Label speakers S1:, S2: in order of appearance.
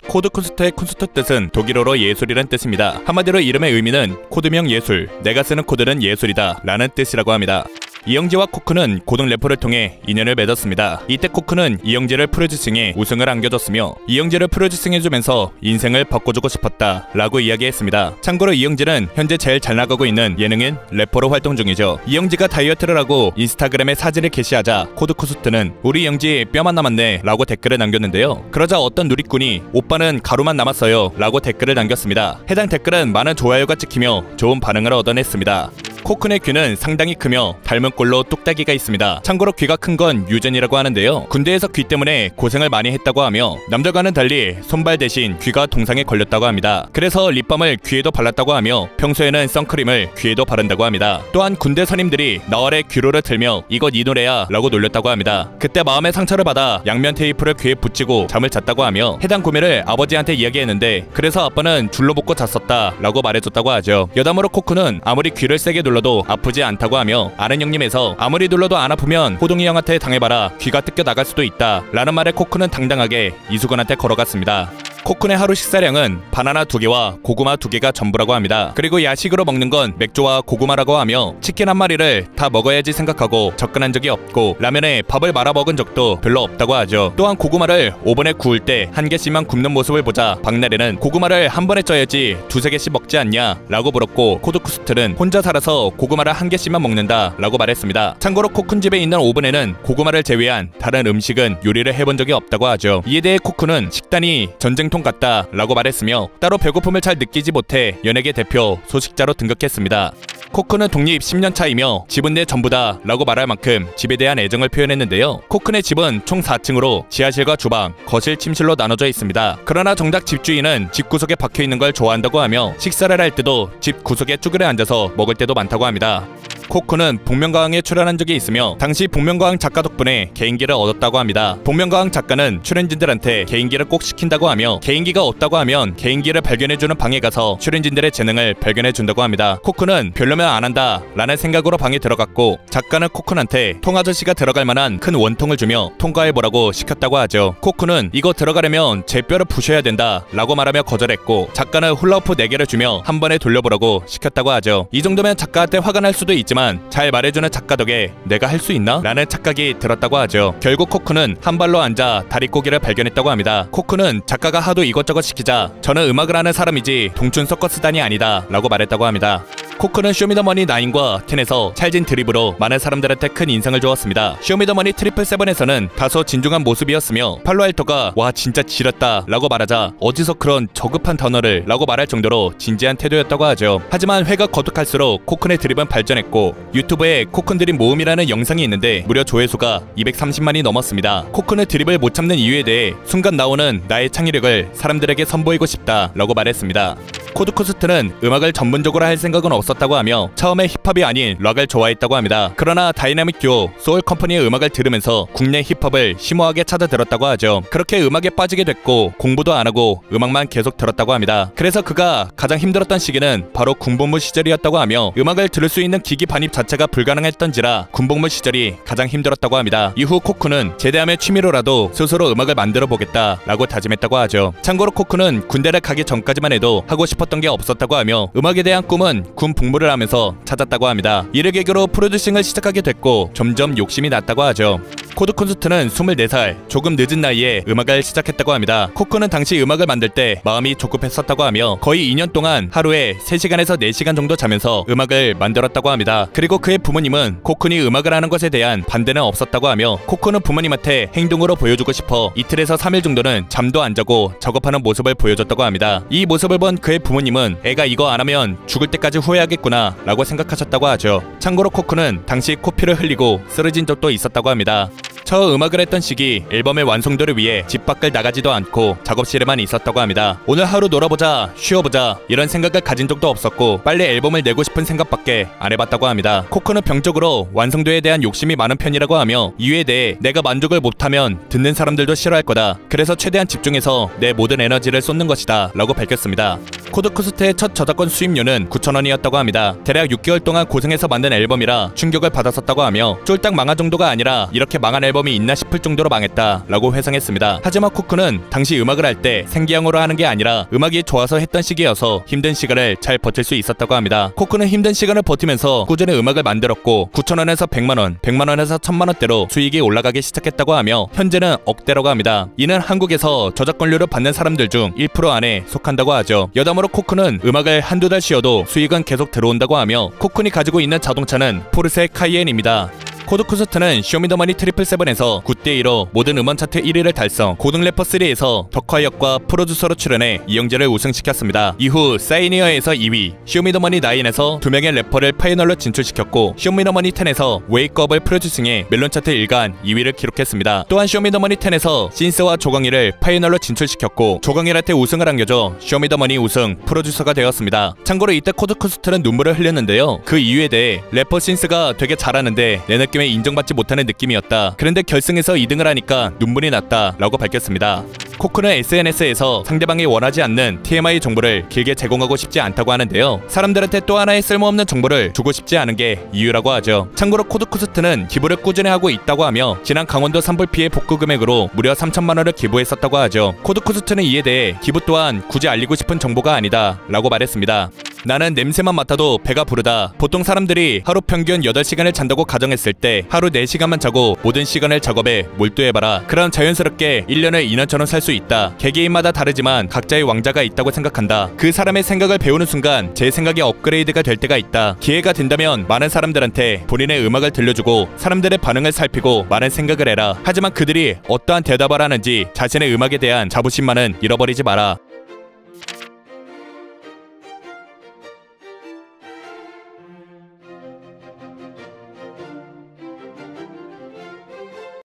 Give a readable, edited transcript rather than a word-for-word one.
S1: 코드쿤스트의 쿤스트 뜻은 독일어로 예술이란 뜻입니다. 한마디로 이름의 의미는 코드명 예술, 내가 쓰는 코드는 예술이다 라는 뜻이라고 합니다. 이영지와 코크는 고등 래퍼를 통해 인연을 맺었습니다. 이때 코크는 이영지를 프로듀싱해 우승을 안겨줬으며 이영지를 프로듀싱해주면서 인생을 바꿔주고 싶었다 라고 이야기했습니다. 참고로 이영지는 현재 제일 잘 나가고 있는 예능인 래퍼로 활동 중이죠. 이영지가 다이어트를 하고 인스타그램에 사진을 게시하자 코드쿤스트는 우리 이영지 뼈만 남았네 라고 댓글을 남겼는데요. 그러자 어떤 누리꾼이 오빠는 가루만 남았어요 라고 댓글을 남겼습니다. 해당 댓글은 많은 좋아요가 찍히며 좋은 반응을 얻어냈습니다. 코큰의 귀는 상당히 크며 닮은 꼴로 뚝딱이가 있습니다. 참고로 귀가 큰 건 유전이라고 하는데요. 군대에서 귀 때문에 고생을 많이 했다고 하며 남들과는 달리 손발 대신 귀가 동상에 걸렸다고 합니다. 그래서 립밤을 귀에도 발랐다고 하며 평소에는 선크림을 귀에도 바른다고 합니다. 또한 군대 선임들이 나월에 귀로를 틀며 이거 네 노래야 라고 놀렸다고 합니다. 그때 마음의 상처를 받아 양면 테이프를 귀에 붙이고 잠을 잤다고 하며 해당 고민을 아버지한테 이야기했는데 그래서 아빠는 줄로 묶고 잤었다 라고 말해줬다고 하죠. 여담으로 코크는 아무리 귀를 세게 눌러도 아프지 않다고 하며 아는 형님에서 아무리 눌러도 안 아프면 호동이 형한테 당해봐라 귀가 뜯겨 나갈 수도 있다 라는 말에 코크는 당당하게 이수근한테 걸어갔습니다. 코쿤의 하루 식사량은 바나나 2개와 고구마 2개가 전부라고 합니다. 그리고 야식으로 먹는 건 맥주와 고구마라고 하며 치킨 한 마리를 다 먹어야지 생각하고 접근한 적이 없고 라면에 밥을 말아 먹은 적도 별로 없다고 하죠. 또한 고구마를 오븐에 구울 때 한 개씩만 굽는 모습을 보자 박나래는 고구마를 한 번에 쪄야지 2~3개씩 먹지 않냐 라고 물었고 코드쿠스트는 혼자 살아서 고구마를 한 개씩만 먹는다 라고 말했습니다. 참고로 코쿤 집에 있는 오븐에는 고구마를 제외한 다른 음식은 요리를 해본 적이 없다고 하죠. 이에 대해 코쿤은 식단이 전쟁 통 같다 라고 말했으며 따로 배고픔을 잘 느끼지 못해 연예계 대표 소식자로 등극했습니다. 코큰은 독립 10년 차이며 집은 내 전부다 라고 말할 만큼 집에 대한 애정을 표현했는데요. 코큰의 집은 총 4층으로 지하실과 주방, 거실, 침실로 나눠져 있습니다. 그러나 정작 집주인은 집 구석에 박혀있는 걸 좋아한다고 하며 식사를 할 때도 집 구석에 쭈그려 앉아서 먹을 때도 많다고 합니다. 코크는 복면가왕에 출연한 적이 있으며 당시 복면가왕 작가 덕분에 개인기를 얻었다고 합니다. 복면가왕 작가는 출연진들한테 개인기를 꼭 시킨다고 하며 개인기가 없다고 하면 개인기를 발견해주는 방에 가서 출연진들의 재능을 발견해준다고 합니다. 코크는 별로면 안 한다 라는 생각으로 방에 들어갔고 작가는 코크한테 통아저씨가 들어갈 만한 큰 원통을 주며 통과해보라고 시켰다고 하죠. 코크는 이거 들어가려면 제 뼈를 부셔야 된다 라고 말하며 거절했고 작가는 훌라후프 4개를 주며 한 번에 돌려보라고 시켰다고 하죠. 이 정도면 작가한테 화가 날 수도 있지만 잘 말해주는 작가 덕에 내가 할 수 있나? 라는 착각이 들었다고 하죠. 결국 코크는 한 발로 앉아 다리꼬기를 발견했다고 합니다. 코크는 작가가 하도 이것저것 시키자 저는 음악을 하는 사람이지 동춘 서커스단이 아니다 라고 말했다고 합니다. 코크는 쇼미더머니 9과 10에서 찰진 드립으로 많은 사람들한테 큰 인상을 주었습니다. 쇼미더머니 트리플 세븐에서는 다소 진중한 모습이었으며 팔로알토가 와 진짜 지렸다 라고 말하자 어디서 그런 저급한 단어를 라고 말할 정도로 진지한 태도였다고 하죠. 하지만 회가 거듭할수록 코큰의 드립은 발전했고 유튜브에 코큰 드립 모음이라는 영상이 있는데 무려 조회수가 230만이 넘었습니다. 코큰의 드립을 못 참는 이유에 대해 순간 나오는 나의 창의력을 사람들에게 선보이고 싶다 라고 말했습니다. 코드쿠스트는 음악을 전문적으로 할 생각은 없었다고 하며 처음에 힙합이 아닌 락을 좋아했다고 합니다. 그러나 다이나믹 듀오 소울컴퍼니의 음악을 들으면서 국내 힙합을 심오하게 찾아 들었다고 하죠. 그렇게 음악에 빠지게 됐고 공부도 안 하고 음악만 계속 들었다고 합니다. 그래서 그가 가장 힘들었던 시기는 바로 군복무 시절이었다고 하며 음악을 들을 수 있는 기기 반입 자체가 불가능했던지라 군복무 시절이 가장 힘들었다고 합니다. 이후 코크는 제대하면 취미로라도 스스로 음악을 만들어 보겠다 라고 다짐했다고 하죠. 참고로 코크는 군대를 가기 전까지만 해도 하고 싶었던 게 없었다고 하며 음악에 대한 꿈은 군 복무를 하면서 찾았다고 합니다. 이를 계기로 프로듀싱을 시작하게 됐고 점점 욕심이 났다고 하죠. 코드쿤스트는 24살 조금 늦은 나이에 음악을 시작했다고 합니다. 코크는 당시 음악을 만들 때 마음이 조급했었다고 하며 거의 2년 동안 하루에 3시간에서 4시간 정도 자면서 음악을 만들었다고 합니다. 그리고 그의 부모님은 코크이 음악을 하는 것에 대한 반대는 없었다고 하며 코크는 부모님한테 행동으로 보여주고 싶어 이틀에서 3일 정도는 잠도 안 자고 작업하는 모습을 보여줬다고 합니다. 이 모습을 본 그의 부모님은 애가 이거 안 하면 죽을 때까지 후회하겠구나 라고 생각하셨다고 하죠. 참고로 코크는 당시 코피를 흘리고 쓰러진 적도 있었다고 합니다. 처음 음악을 했던 시기 앨범의 완성도를 위해 집 밖을 나가지도 않고 작업실에만 있었다고 합니다. 오늘 하루 놀아보자 쉬어보자 이런 생각을 가진 적도 없었고 빨리 앨범을 내고 싶은 생각밖에 안 해봤다고 합니다. 코크는 병적으로 완성도에 대한 욕심이 많은 편이라고 하며 이유에 대해 내가 만족을 못하면 듣는 사람들도 싫어할 거다. 그래서 최대한 집중해서 내 모든 에너지를 쏟는 것이다 라고 밝혔습니다. 코드쿠스트의 첫 저작권 수입료는 9,000원이었다고 합니다. 대략 6개월 동안 고생해서 만든 앨범이라 충격을 받았었다고 하며 쫄딱 망한 정도가 아니라 이렇게 망한 앨범이 있나 싶을 정도로 망했다 라고 회상했습니다. 하지만 코크는 당시 음악을 할 때 생계형으로 하는 게 아니라 음악이 좋아서 했던 시기여서 힘든 시간을 잘 버틸 수 있었다고 합니다. 코크는 힘든 시간을 버티면서 꾸준히 음악을 만들었고 9,000원에서 100만원, 100만원에서 1000만원대로 수익이 올라가기 시작했다고 하며 현재는 억대라고 합니다. 이는 한국에서 저작권료를 받는 사람들 중 1% 안에 속한다고 하죠. 여담으로 코크는 음악을 한두 달 쉬어도 수익은 계속 들어온다고 하며 코크니 가지고 있는 자동차는 포르쉐 카이엔입니다. 코드쿠스트는 쇼미더머니 777에서 9대2로 모든 음원 차트 1위를 달성, 고등 래퍼 3에서 덕화역과 프로듀서로 출연해 이영재를 우승시켰습니다. 이후 사이니어에서 2위, 쇼미더머니 9에서 2명의 래퍼를 파이널로 진출시켰고 쇼미더머니 10에서 웨이크업을 프로듀싱해 멜론 차트 일간 2위를 기록했습니다. 또한 쇼미더머니 10에서 신스와 조광일을 파이널로 진출시켰고 조광일한테 우승을 안겨줘 쇼미더머니 우승 프로듀서가 되었습니다. 참고로 이때 코드쿠스트는 눈물을 흘렸는데요. 그 이유에 대해 래퍼 신스가 되게 잘하는데 내 느낌에 인정받지 못하는 느낌이었다. 그런데 결승에서 2등을 하니까 눈물이 났다 라고 밝혔습니다. 코크는 SNS에서 상대방이 원하지 않는 TMI 정보를 길게 제공하고 싶지 않다고 하는데요. 사람들한테 또 하나의 쓸모없는 정보를 주고 싶지 않은 게 이유라고 하죠. 참고로 코드쿠스트는 기부를 꾸준히 하고 있다고 하며 지난 강원도 산불 피해 복구 금액으로 무려 3천만원을 기부했었다고 하죠. 코드쿠스트는 이에 대해 기부 또한 굳이 알리고 싶은 정보가 아니다 라고 말했습니다. 나는 냄새만 맡아도 배가 부르다. 보통 사람들이 하루 평균 8시간을 잔다고 가정했을 때 하루 4시간만 자고 모든 시간을 작업에 몰두해봐라. 그럼 자연스럽게 1년을 2년처럼 살 수 있다. 개개인마다 다르지만 각자의 왕자가 있다고 생각한다. 그 사람의 생각을 배우는 순간 제 생각이 업그레이드가 될 때가 있다. 기회가 된다면 많은 사람들한테 본인의 음악을 들려주고 사람들의 반응을 살피고 많은 생각을 해라. 하지만 그들이 어떠한 대답을 하는지 자신의 음악에 대한 자부심만은 잃어버리지 마라.